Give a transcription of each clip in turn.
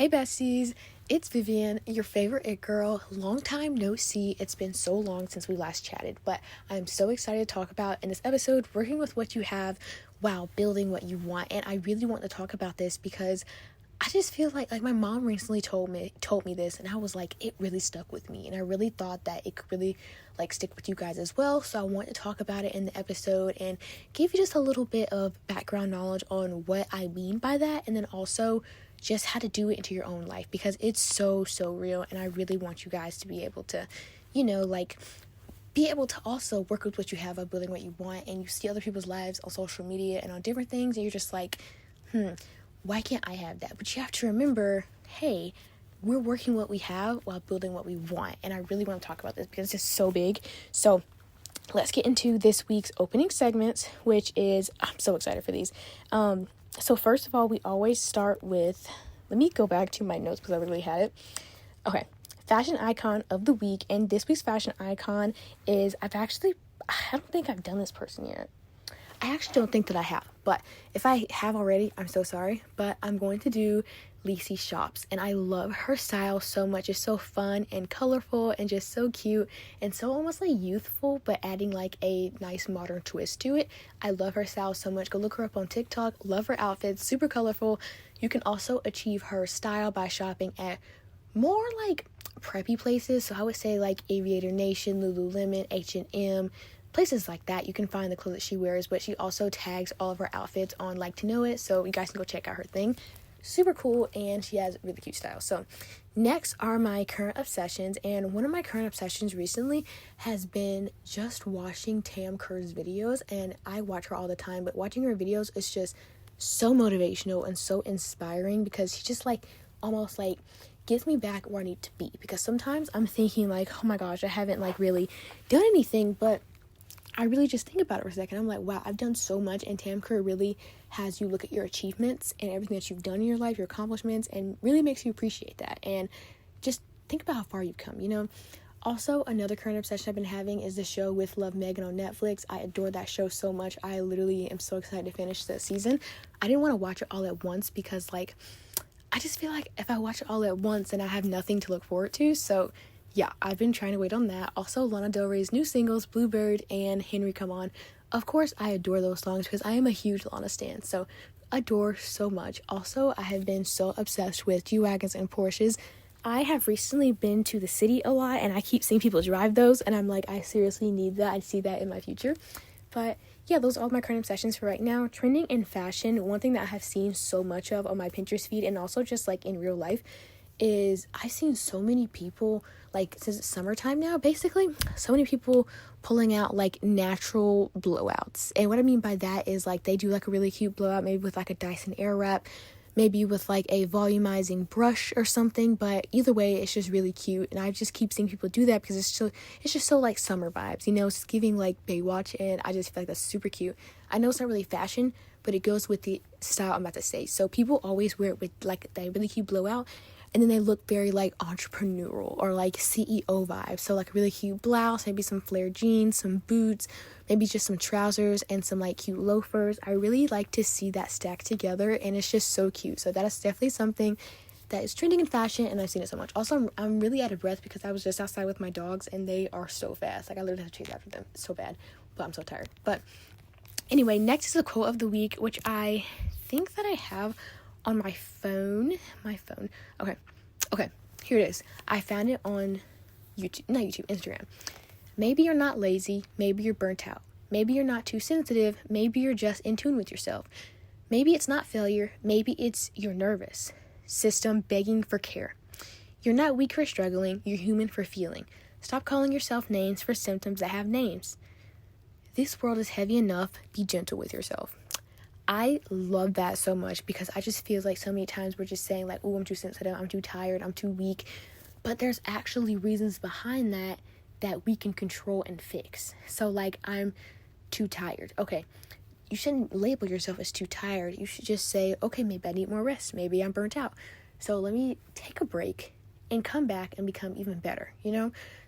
Hey besties, it's Vivian, your favorite it girl. Long time no see. It's been so long since we last chatted, but I'm so excited to talk about in this episode working with what you have while building what you want. And I really want to talk about this because I just feel like my mom recently told me this, and I was like, it really stuck with me, and I really thought that it could really stick with you guys as well. So I want to talk about it in the episode and give you just a little bit of background knowledge on what I mean by that, and then also just how to do it into your own life, because it's so real, and I really want you guys to be able to, be able to also work with what you have by building what you want. And you see other people's lives on social media and on different things, and you're just like, why can't I have that? But you have to remember, hey, we're working what we have while building what we want. And I really want to talk about this because it's just so big. So let's get into this week's opening segments, which is, I'm so excited for these. So first of all, we always start with, let me go back to my notes because I really had it. Okay, fashion icon of the week. And this week's fashion icon is, I don't think I've done this person yet. I actually don't think that I have, but if I have already, I'm so sorry, but I'm going to do Lacey Shops, and I love her style so much. It's so fun and colorful and just so cute and so almost youthful, but adding a nice modern twist to it. I love her style so much. Go look her up on TikTok. Love her outfits, super colorful. You can also achieve her style by shopping at more preppy places. So I would say Aviator Nation, Lululemon, H&M, places like that. You can find the clothes that she wears, but she also tags all of her outfits on Like to Know It, so you guys can go check out her thing. Super cool, and she has really cute style. So next are my current obsessions, and one of my current obsessions recently has been just watching Tam Kerr's videos. And I watch her all the time, but watching her videos is just so motivational and so inspiring, because she just almost gets me back where I need to be. Because sometimes I'm thinking oh my gosh, I haven't really done anything, but I really just think about it for a second. I'm like, wow, I've done so much. And Tam Kerr really has you look at your achievements and everything that you've done in your life, your accomplishments, and really makes you appreciate that. And just think about how far you've come, Also, another current obsession I've been having is the show With Love Megan on Netflix. I adore that show so much. I literally am so excited to finish the season. I didn't want to watch it all at once because, I just feel like if I watch it all at once, then I have nothing to look forward to. So yeah, I've been trying to wait on that. Also, Lana Del Rey's new singles, Bluebird and Henry Come On. Of course, I adore those songs because I am a huge Lana stan, so adore so much. Also, I have been so obsessed with G-Wagons and Porsches. I have recently been to the city a lot, and I keep seeing people drive those, and I'm like, I seriously need that. I see that in my future. But yeah, those are all my current obsessions for right now. Trending in fashion, one thing that I have seen so much of on my Pinterest feed, and also just in real life, is I've seen so many people, since it's summertime now, basically, so many people pulling out natural blowouts. And what I mean by that is they do a really cute blowout, maybe with a Dyson Airwrap, maybe with a volumizing brush or something. But either way, it's just really cute, and I just keep seeing people do that because it's just so summer vibes, it's giving Baywatch, and I just feel that's super cute. I know it's not really fashion, but it goes with the style I'm about to say. So people always wear it with that really cute blowout, and then they look very entrepreneurial or CEO vibes. So a really cute blouse, maybe some flared jeans, some boots, maybe just some trousers and some cute loafers. I really like to see that stacked together, and it's just so cute. So that is definitely something that is trending in fashion, and I've seen it so much. Also, I'm really out of breath because I was just outside with my dogs, and they are so fast. I literally have to chase after them. It's so bad, but I'm so tired. But anyway, next is the quote of the week, which I think that I have on my phone. Okay, here it is. I found it on Instagram. Maybe you're not lazy, maybe you're burnt out. Maybe you're not too sensitive, maybe you're just in tune with yourself. Maybe it's not failure, maybe it's your nervous system begging for care. You're not weak for struggling, you're human for feeling. Stop calling yourself names for symptoms that have names. This world is heavy enough, be gentle with yourself. I love that so much because I just feel so many times we're just saying oh, I'm too sensitive, I'm too tired, I'm too weak. But there's actually reasons behind that we can control and fix. So I'm too tired. Okay, you shouldn't label yourself as too tired. You should just say, okay, maybe I need more rest. Maybe I'm burnt out. So let me take a break and come back and become even better,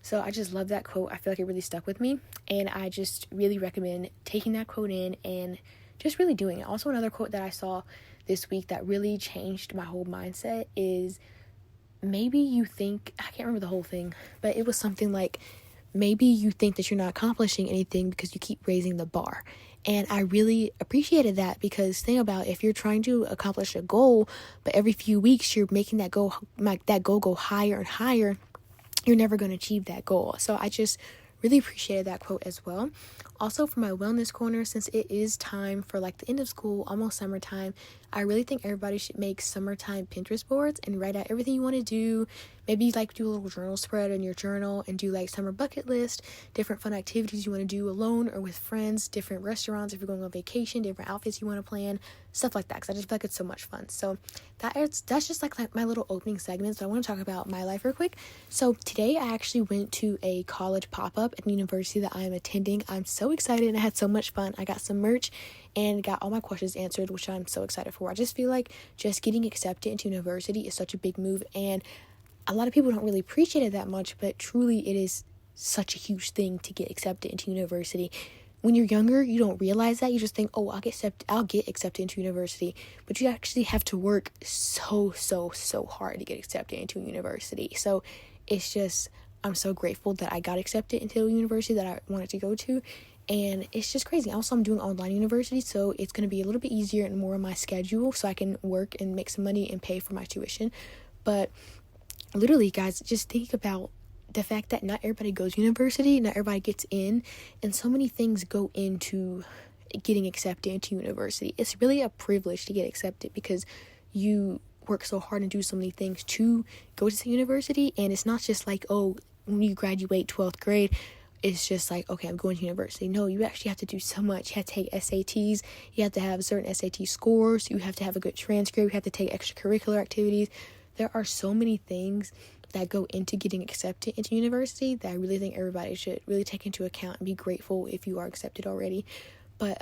So I just love that quote. I feel it really stuck with me. And I just really recommend taking that quote in and just really doing it. Also, another quote that I saw this week that really changed my whole mindset is maybe you think, I can't remember the whole thing, but it was something like, maybe you think that you're not accomplishing anything because you keep raising the bar. And I really appreciated that, because think about, if you're trying to accomplish a goal, but every few weeks you're making that goal go higher and higher, you're never going to achieve that goal. So I just really appreciated that quote as well. Also, for my wellness corner, since it is time for like the end of school, almost summertime, I really think everybody should make summertime Pinterest boards and write out everything you want to do. Maybe like do a little journal spread in your journal and do like summer bucket list, different fun activities you want to do alone or with friends, different restaurants if you're going on vacation, different outfits you want to plan, stuff like that, because I just feel like it's so much fun. So that's just like my little opening segment. So I want to talk about my life real quick. So today I actually went to a college pop-up at the university that I am attending. I'm so excited and I had so much fun. I got some merch and got all my questions answered, which I'm so excited for. I just feel like just getting accepted into university is such a big move, and a lot of people don't really appreciate it that much, but truly it is such a huge thing to get accepted into university. When you're younger, you don't realize that. You just think, oh, I'll get accepted into university. But you actually have to work so hard to get accepted into university. So it's just, I'm so grateful that I got accepted into a university that I wanted to go to. And it's just crazy. Also, I'm doing online university, so it's going to be a little bit easier and more on my schedule, so I can work and make some money and pay for my tuition. But literally, guys, just think about the fact that not everybody goes to university, not everybody gets in, and so many things go into getting accepted into university. It's really a privilege to get accepted, because you work so hard and do so many things to go to university. And it's not just like, oh, when you graduate 12th grade, it's just like, okay, I'm going to university. No, you actually have to do so much. You have to take SATs. You have to have certain SAT scores. You have to have a good transcript. You have to take extracurricular activities. There are so many things that go into getting accepted into university that I really think everybody should really take into account and be grateful if you are accepted already. But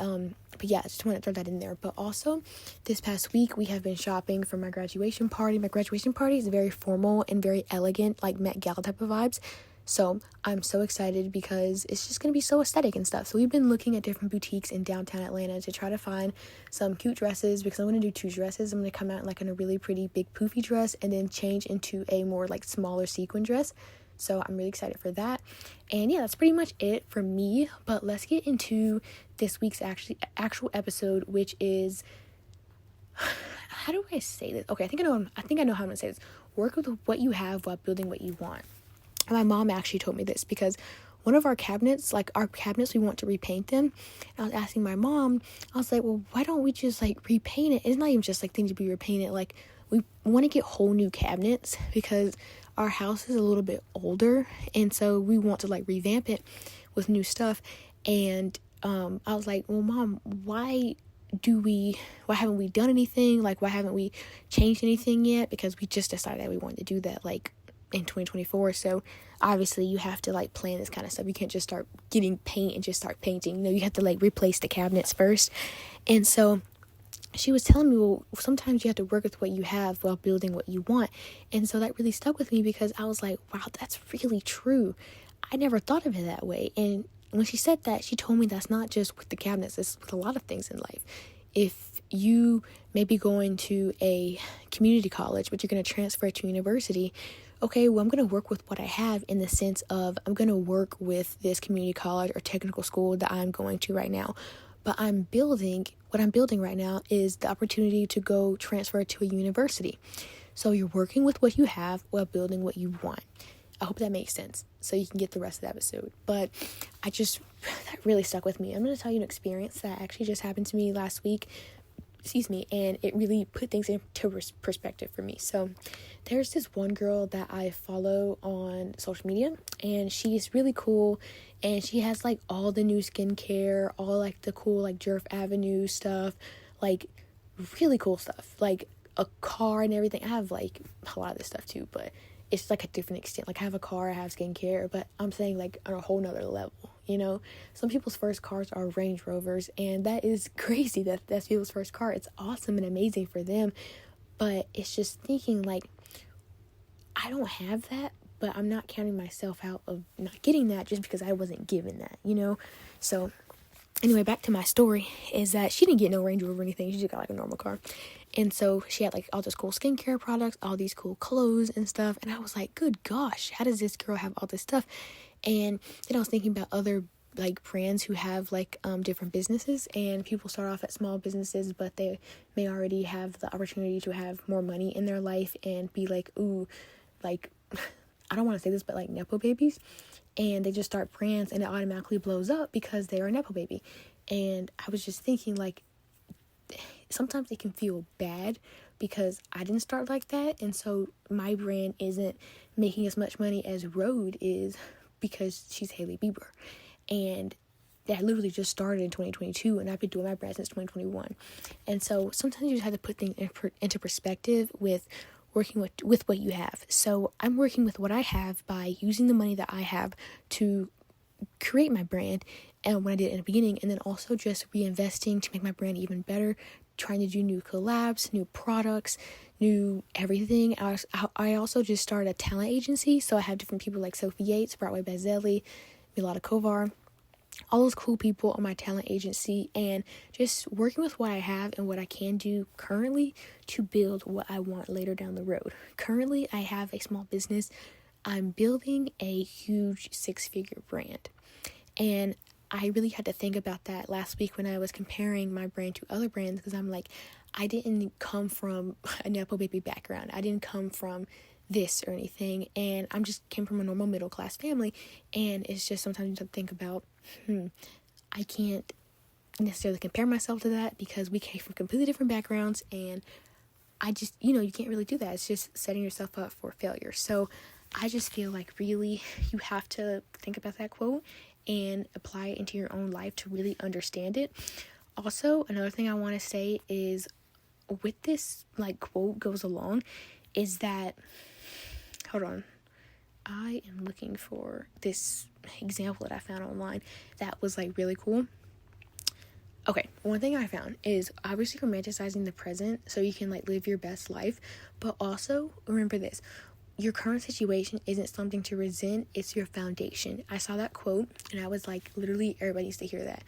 yeah, I just want to throw that in there. But also, this past week, we have been shopping for my graduation party. My graduation party is very formal and very elegant, like Met Gala type of vibes. So I'm so excited because it's just going to be so aesthetic and stuff. So we've been looking at different boutiques in downtown Atlanta to try to find some cute dresses, because I'm going to do 2 dresses. I'm going to come out like in a really pretty big poofy dress and then change into a more like smaller sequin dress. So I'm really excited for that. And yeah, that's pretty much it for me. But let's get into this week's actual episode, which is, how do I say this? Okay, I think I know how I'm going to say this. Work with what you have while building what you want. My mom actually told me this, because one of our cabinets, we want to repaint them. And I was asking my mom, I was like, well, why don't we just like repaint it? It's not even just like things to be repainted. Like, we want to get whole new cabinets because our house is a little bit older. And so we want to like revamp it with new stuff. And I was like, well, Mom, why haven't we done anything? Like, why haven't we changed anything yet? Because we just decided that we wanted to do that like in 2024. So obviously you have to like plan this kind of stuff. You can't just start getting paint and just start painting. You know, you have to like replace the cabinets first. And so she was telling me, well, sometimes you have to work with what you have while building what you want. And so that really stuck with me, because I was like, wow, that's really true. I never thought of it that way. And when she said that, she told me that's not just with the cabinets, it's with a lot of things in life. If you may be going to a community college, but you're going to transfer to university, okay, well, I'm going to work with what I have, in the sense of I'm going to work with this community college or technical school that I'm going to right now. But what I'm building right now is the opportunity to go transfer to a university. So you're working with what you have while building what you want. I hope that makes sense, so you can get the rest of the episode. But that really stuck with me. I'm going to tell you an experience that actually just happened to me last week. And it really put things into perspective for me. So there's this one girl that I follow on social media, and she's really cool, and she has like all the new skincare, all like the cool like Jerf Avenue stuff, like really cool stuff, like a car and everything. I have like a lot of this stuff too, but it's like a different extent. Like, I have a car, I have skincare, but I'm saying like on a whole nother level. You know, some people's first cars are Range Rovers, and that is crazy. That's people's first car. It's awesome and amazing for them, but it's just thinking like, I don't have that, but I'm not counting myself out of not getting that just because I wasn't given that, you know? So anyway, back to my story is that she didn't get no Range Rover or anything. She just got like a normal car. And so she had like all this cool skincare products, all these cool clothes and stuff. And I was like, good gosh, how does this girl have all this stuff? And then I was thinking about other like brands who have like different businesses, and people start off at small businesses, but they may already have the opportunity to have more money in their life and be like, ooh, like, I don't want to say this, but like Nepo babies. And they just start brands and it automatically blows up because they are a Nepo baby. And I was just thinking, like, sometimes it can feel bad because I didn't start like that. And so my brand isn't making as much money as Rhode is because she's Hailey Bieber. And that literally just started in 2022, and I've been doing my brand since 2021. And so sometimes you just have to put things into perspective with working with what you have. So I'm working with what I have by using the money that I have to create my brand, and when I did in the beginning, and then also just reinvesting to make my brand even better, trying to do new collabs, new products, new everything. I also just started a talent agency, so I have different people like Sophie Yates, Broadway Bazzelli, Milada Kovar, all those cool people on my talent agency, and just working with what I have and what I can do currently to build what I want later down the road. Currently, I have a small business. I'm building a huge 6-figure brand, and I really had to think about that last week when I was comparing my brand to other brands, because I'm like, I didn't come from a Nepo baby background. I didn't come from this or anything, and I'm just came from a normal middle class family. And it's just sometimes you have to think about, I can't necessarily compare myself to that because we came from completely different backgrounds, and I just, you can't really do that. It's just setting yourself up for failure. So I just feel like really you have to think about that quote and apply it into your own life to really understand it. Also, another thing I want to say is with this like quote goes along is that, hold on, I am looking for this example that I found online that was like really cool. Okay, one thing I found is obviously romanticizing the present so you can like live your best life, but also remember this: your current situation isn't something to resent, it's your foundation. I saw that quote and I was like, literally everybody needs to hear that.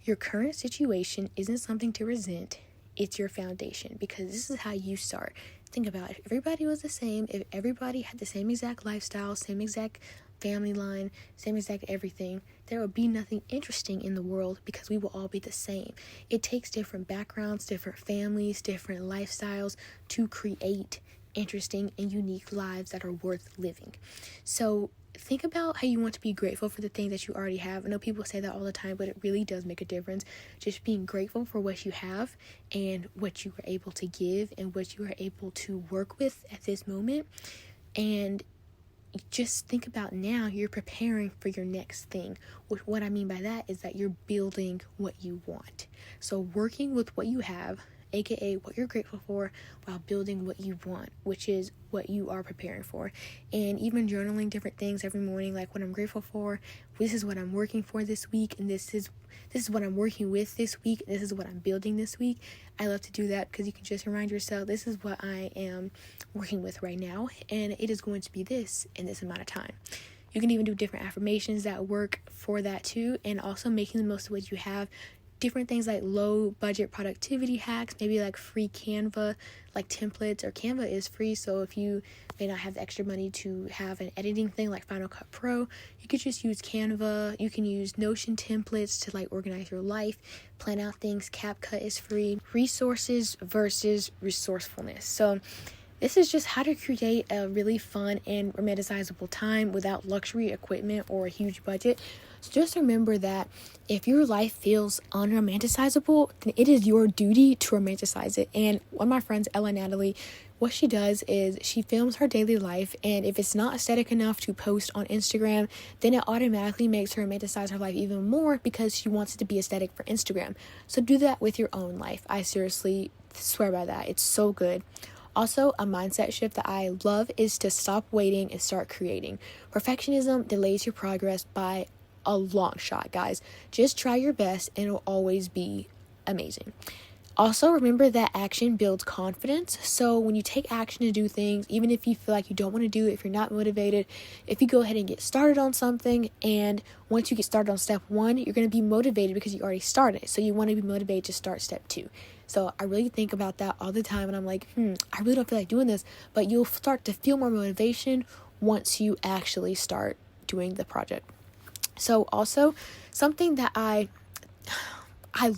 Your current situation isn't something to resent, it's your foundation, because this is how you start. Think about it. If everybody was the same, if everybody had the same exact lifestyle, same exact family line, same exact everything, there would be nothing interesting in the world because we will all be the same. It takes different backgrounds, different families, different lifestyles to create interesting and unique lives that are worth living. So think about how you want to be grateful for the things that you already have. I know people say that all the time, but it really does make a difference. Just being grateful for what you have and what you were able to give and what you are able to work with at this moment. And just think about now you're preparing for your next thing. What I mean by that is that you're building what you want. So working with what you have, aka what you're grateful for, while building what you want, which is what you are preparing for. And even journaling different things every morning, like what I'm grateful for, this is what I'm working for this week, and this is what I'm working with this week, this is what I'm building this week. I love to do that because you can just remind yourself, this is what I am working with right now, and it is going to be this in this amount of time. You can even do different affirmations that work for that too, and also making the most of what you have. Different things like low budget productivity hacks, maybe like free Canva like templates, or Canva is free, so if you may not have the extra money to have an editing thing like Final Cut Pro, you could just use Canva. You can use Notion templates to like organize your life, plan out things. CapCut is free. Resources versus resourcefulness. So this is just how to create a really fun and romanticizable time without luxury equipment or a huge budget. So just remember that if your life feels unromanticizable, then it is your duty to romanticize it. And one of my friends, Ella Natalie, what she does is she films her daily life, and if it's not aesthetic enough to post on Instagram, then it automatically makes her romanticize her life even more because she wants it to be aesthetic for Instagram. So do that with your own life. I seriously swear by that. It's so good. Also, a mindset shift that I love is to stop waiting and start creating. Perfectionism delays your progress by a long shot, guys. Just try your best and it'll always be amazing. Also, remember that action builds confidence. So when you take action to do things, even if you feel like you don't want to do it, if you're not motivated, if you go ahead and get started on something, and once you get started on step 1, you're going to be motivated because you already started. So you want to be motivated to start step 2. So I really think about that all the time, and I'm like, I really don't feel like doing this, but you'll start to feel more motivation once you actually start doing the project. So also, something that I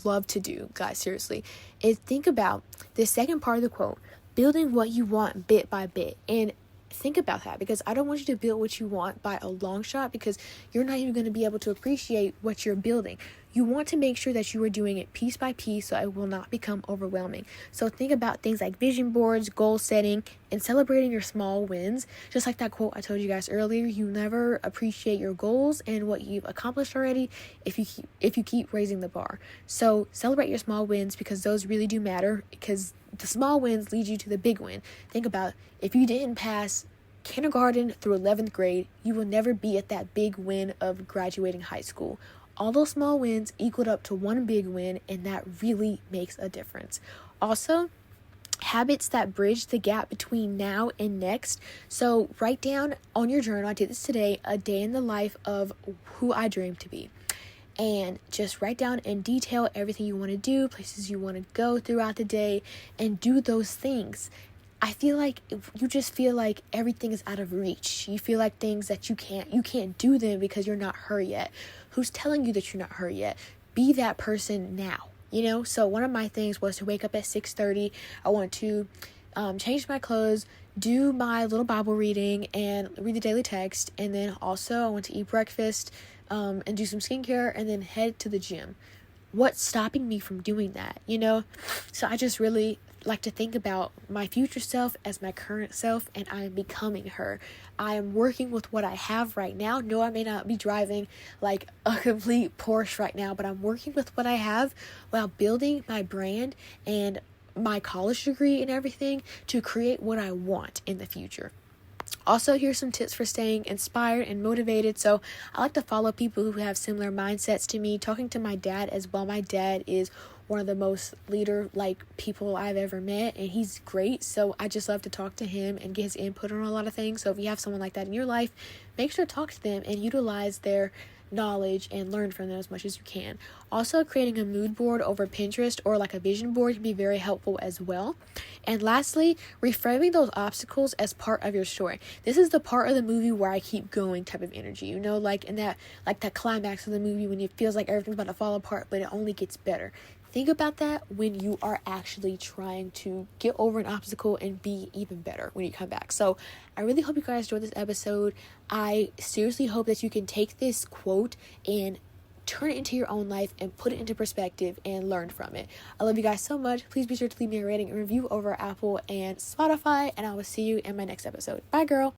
love to do, guys, seriously, is think about the second part of the quote, building what you want bit by bit. And think about that, because I don't want you to build what you want by a long shot, because you're not even going to be able to appreciate what you're building. You want to make sure that you are doing it piece by piece so it will not become overwhelming. So think about things like vision boards, goal setting, and celebrating your small wins. Just like that quote I told you guys earlier, you never appreciate your goals and what you've accomplished already if you keep raising the bar. So celebrate your small wins, because those really do matter, because the small wins lead you to the big win. Think about, if you didn't pass kindergarten through 11th grade, you will never be at that big win of graduating high school. All those small wins equaled up to one big win, and that really makes a difference. Also, habits that bridge the gap between now and next. So write down on your journal, I did this today, a day in the life of who I dream to be. And just write down in detail everything you want to do, places you want to go throughout the day, and do those things. I feel like you just feel like everything is out of reach. You feel like things that you can't do them because you're not her yet. Who's telling you that you're not her yet? Be that person now, So one of my things was to wake up at 6:30. I want to change my clothes, do my little Bible reading, and read the daily text. And then also I want to eat breakfast, and do some skincare, and then head to the gym. What's stopping me from doing that, So I just really like to think about my future self as my current self, and I am becoming her. I am working with what I have right now. No, I may not be driving like a complete Porsche right now, but I'm working with what I have while building my brand and my college degree and everything to create what I want in the future. Also, here's some tips for staying inspired and motivated. So I like to follow people who have similar mindsets to me. Talking to my dad as well. My dad is one of the most leader-like people I've ever met, and he's great. So I just love to talk to him and get his input on a lot of things. So if you have someone like that in your life, make sure to talk to them and utilize their knowledge and learn from them as much as you can. Also, creating a mood board over Pinterest or like a vision board can be very helpful as well. And lastly, reframing those obstacles as part of your story. This is the part of the movie where I keep going type of energy, like in that climax of the movie when it feels like everything's about to fall apart, but it only gets better. Think about that when you are actually trying to get over an obstacle and be even better when you come back. So I really hope you guys enjoyed this episode. I seriously hope that you can take this quote and turn it into your own life and put it into perspective and learn from it. I love you guys so much. Please be sure to leave me a rating and review over Apple and Spotify, and I will see you in my next episode. Bye, girl.